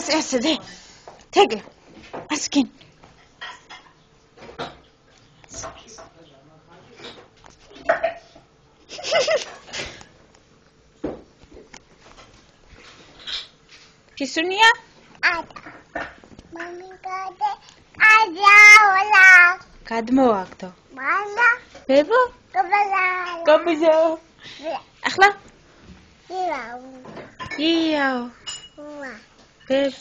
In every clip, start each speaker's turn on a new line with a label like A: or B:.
A: Asde. Tege. Askin. Pisunia?
B: Mami kade aja.
A: Kadmoagdo.
B: Mama.
A: Bebo?
B: Kabala.
A: Kabuzo. Akhla?
B: Iya.
A: Bebo.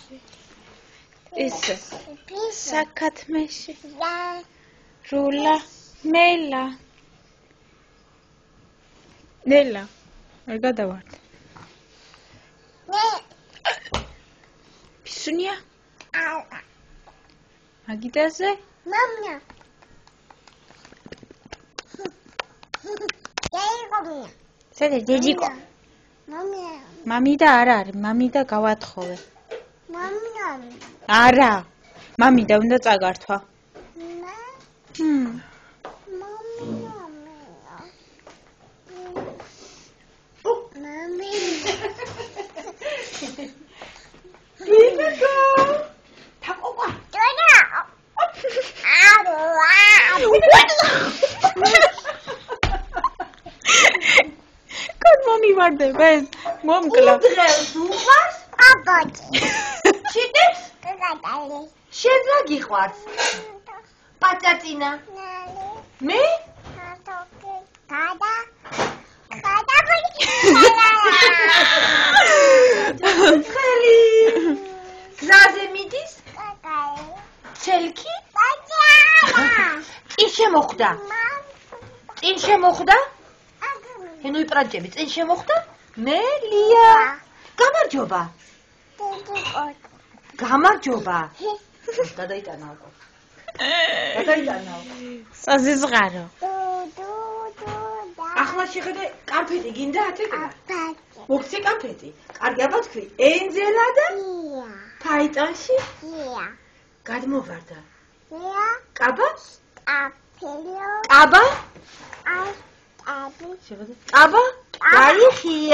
A: Issa. Sakat meshi. Rula. Mela. Nela. Gadavart. Pisunia? Agitaze?
B: Mama.
A: Sede dediko.
B: Mama.
A: Mamida ara არის, mamida გავათხოვე.
B: Mama.
A: არა. Mamida უნდა წაგართვა. მომივარდება ეს მომკლა
C: დღეს უყვარს
B: აბაჭი
C: ჩიტებს
B: გაგატალი
C: შენ რა გიყვარს პაწაწინა მე
B: ატოკი გადა
C: ხელი გზაზე მიდის ცელკი წინ შემოხვდა წინ შემოხვდა ენუ იპრაჯები წინ შემოხვდა მე ლია გამარჯობა გამარჯობა გადაიტანაო
A: საზიზღარო
C: ახლა შეხედე კარფეტი გინდა ათეკა მოგცე კარფეტი კარგი აბა თქვი ენძელა და ფაიტანში გადმოვარდა კაბა კაბა შეხედე კაბა გაიხია